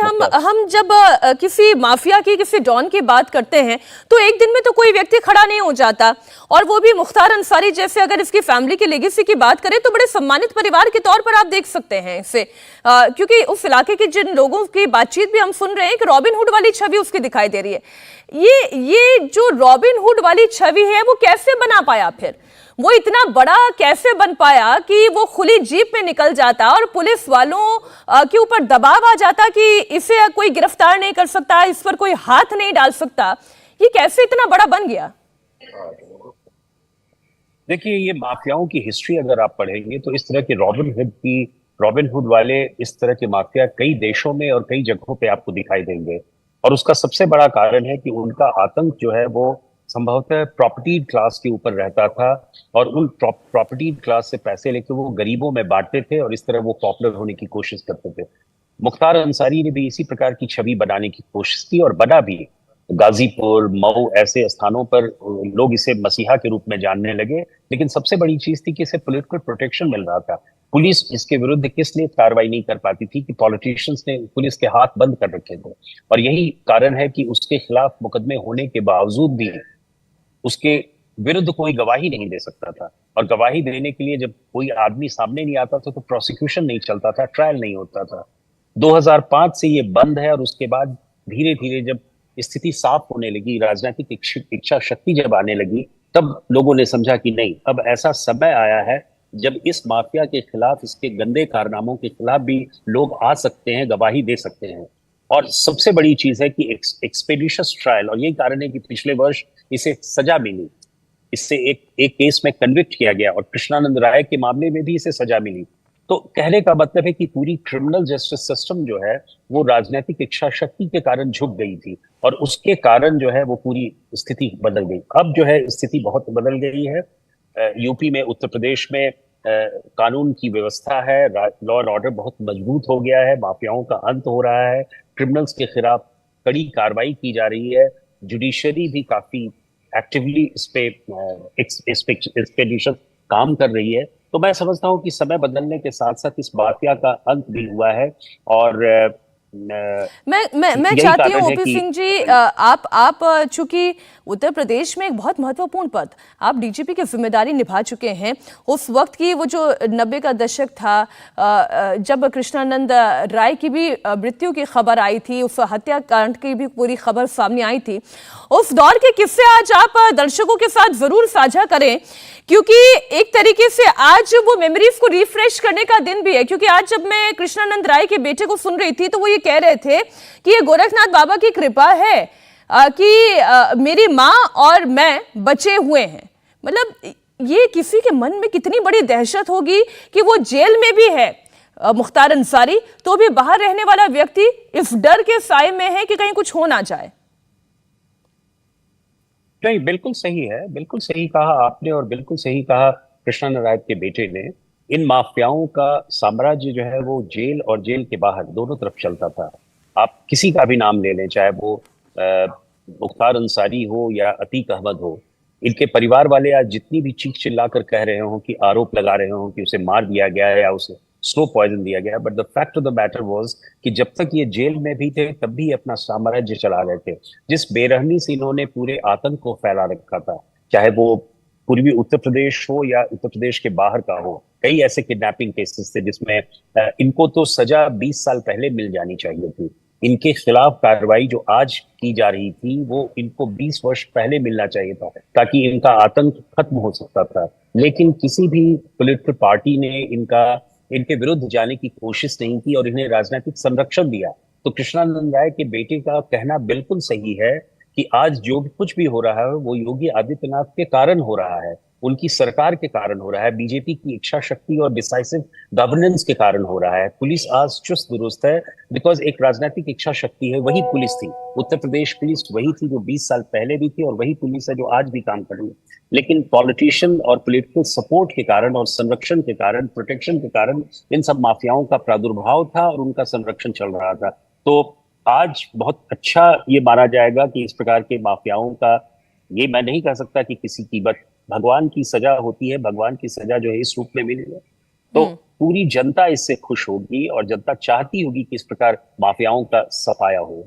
हम जब किसी माफिया की, किसी डॉन की बात करते हैं तो एक दिन में तो कोई व्यक्ति खड़ा नहीं हो जाता, और वो भी मुख्तार अंसारी जैसे, अगर इसकी फैमिली की लेगेसी की बात करें तो बड़े सम्मानित परिवार के तौर पर आप देख सकते हैं इसे, क्योंकि उस इलाके के जिन लोगों की बातचीत भी हम सुन रहे हैं कि रॉबिन हुड वाली छवि उसकी दिखाई दे रही है। ये जो रॉबिन हुड वाली छवि है वो कैसे बना पाया, फिर वो इतना बड़ा कैसे बन पाया कि वो खुली जीप में निकल जाता और पुलिस वालों के ऊपर दबाव आ जाता कि इसे कोई गिरफ्तार नहीं कर सकता, इस पर कोई हाथ नहीं डाल सकता, ये कैसे इतना बड़ा बन गया? देखिए, ये माफियाओं की हिस्ट्री अगर आप पढ़ेंगे तो इस तरह के रॉबिन हुड वाले इस तरह के माफिया कई देशों में और कई जगहों पे आपको दिखाई देंगे। और उसका सबसे बड़ा कारण है कि उनका आतंक जो है वो संभवतः प्रॉपर्टी क्लास के ऊपर रहता था, और उन प्रॉपर्टी क्लास से पैसे लेके वो गरीबों में बांटते थे और इस तरह वो पॉपुलर होने की कोशिश करते थे। मुख्तार अंसारी ने भी इसी प्रकार की छवि बनाने की कोशिश की और बना भी। गाजीपुर, मऊ ऐसे स्थानों पर लोग इसे मसीहा के रूप में जानने लगे, लेकिन सबसे बड़ी चीज थी कि इसे पॉलिटिकल प्रोटेक्शन मिल रहा था। पुलिस इसके विरुद्ध किस लिए कार्रवाई नहीं कर पाती थी कि पॉलिटिशियंस ने पुलिस के हाथ बंद कर रखे थे, और यही कारण है कि उसके खिलाफ मुकदमे होने के बावजूद भी उसके विरुद्ध कोई गवाही नहीं दे सकता था। और गवाही देने के लिए जब कोई आदमी सामने नहीं आता था तो प्रोसिक्यूशन नहीं चलता था, ट्रायल नहीं होता था। 2005 से ये बंद है, और उसके बाद धीरे धीरे जब स्थिति साफ होने लगी, राजनीतिक इच्छा शक्ति जब आने लगी, तब लोगों ने समझा कि नहीं, अब ऐसा समय आया है जब इस माफिया के खिलाफ, इसके गंदे कारनामों के खिलाफ भी लोग आ सकते हैं, गवाही दे सकते हैं। और सबसे बड़ी चीज है कि एक्सपेडिशियस ट्रायल, और यही कारण है कि पिछले वर्ष इसे सजा मिली। इससे एक केस में कन्विक्ट किया गया, और कृष्णानंद राय के मामले में भी इसे सजा मिली। तो कहने का मतलब है कि पूरी क्रिमिनल जस्टिस सिस्टम जो है वो राजनीतिक इच्छा शक्ति के कारण झुक गई थी, और उसके कारण जो है वो पूरी स्थिति बदल गई। अब जो है स्थिति बहुत बदल गई है। यूपी में, उत्तर प्रदेश में कानून की व्यवस्था है, लॉ एंड ऑर्डर बहुत मजबूत हो गया है, माफियाओं का अंत हो रहा है, क्रिमिनल्स के खिलाफ कड़ी कार्रवाई की जा रही है, जुडिशरी भी काफी एक्टिवली इस पे एक्सपेडिशन काम कर रही है। तो मैं समझता हूँ कि समय बदलने के साथ साथ इस माफिया का अंत भी हुआ है। और मैं चाहती हूँ ओपी सिंह जी, आप चूंकि उत्तर प्रदेश में एक बहुत महत्वपूर्ण पद, आप डीजीपी की जिम्मेदारी निभा चुके हैं। उस वक्त की वो जो 90 का दशक था, जब कृष्णानंद राय की भी मृत्यु की खबर आई थी, उस हत्याकांड की भी पूरी खबर सामने आई थी, उस दौर के किस्से आज आप दर्शकों के साथ जरूर साझा करें, क्योंकि एक तरीके से आज वो मेमोरीज को रिफ्रेश करने का दिन भी है। क्योंकि आज जब मैं कृष्णानंद राय के बेटे को सुन रही थी तो वो ये कह रहे थे कि ये गोरखनाथ बाबा की कृपा है कि मेरी माँ और मैं बचे हुए हैं। मतलब ये किसी के मन में कितनी बड़ी दहशत होगी कि वो जेल में भी है मुख्तार अंसारी, तो भी बाहर रहने वाला व्यक्ति इस डर के साए में है कि कहीं कुछ हो ना जाए। नहीं, बिल्कुल सही है, बिल्कुल सही कहा आपने, और बिल्कुल सही कहा कृष्णानंद राय के बेटे ने। इन माफियाओं का साम्राज्य जो है वो जेल और जेल के बाहर दोनों तरफ चलता था। आप किसी का भी नाम ले लें, चाहे वो मुख्तार अंसारी हो या अतीक अहमद हो, इनके परिवार वाले आज जितनी भी चीख चिल्लाकर कह रहे हो कि आरोप लगा रहे हो कि उसे मार दिया गया है या उसे स्लो पॉइजन दिया गया, but the fact of the matter was कि जब तक ये जेल में भी थे तब भी अपना साम्राज्य चला रहे थे। जिस बेरहमी से इन्होंने पूरे आतंक को फैला रखा था, चाहे वो पूर्वी उत्तर प्रदेश हो या उत्तर प्रदेश के बाहर का हो, कई ऐसे किडनैपिंग केसेस थे जिसमें इनको तो सजा 20 साल पहले मिल जानी चाहिए थी। इनके खिलाफ कार्रवाई जो आज की जा रही थी वो इनको 20 वर्ष पहले मिलना चाहिए था, ताकि इनका आतंक खत्म हो सकता था। लेकिन किसी भी पॉलिटिकल पार्टी ने इनके विरुद्ध जाने की कोशिश नहीं की और इन्हें राजनीतिक संरक्षण दिया। तो कृष्णानंद राय के बेटे का कहना बिल्कुल सही है कि आज जो भी कुछ भी हो रहा है वो योगी आदित्यनाथ के कारण हो रहा है, उनकी सरकार के कारण हो रहा है, बीजेपी की इच्छा शक्ति और डिसाइसिव गवर्नेंस के कारण हो रहा है। पुलिस आज चुस्त दुरुस्त है बिकॉज एक राजनीतिक इच्छा शक्ति है, वही पुलिस थी। उत्तर प्रदेश पुलिस वही थी जो 20 साल पहले भी थी और वही पुलिस है जो आज भी काम कर रही है। लेकिन पॉलिटिशियन और पॉलिटिकल सपोर्ट के कारण और संरक्षण के कारण, प्रोटेक्शन के कारण इन सब माफियाओं का प्रादुर्भाव था और उनका संरक्षण चल रहा था। तो आज बहुत अच्छा ये माना जाएगा कि इस प्रकार के माफियाओं का, ये मैं नहीं कह सकता कि किसी कीमत, भगवान की सजा होती है, भगवान की सजा जो है इस रूप में मिली है। तो पूरी जनता इससे खुश होगी और जनता चाहती होगी कि इस प्रकार माफियाओं का सफाया हो।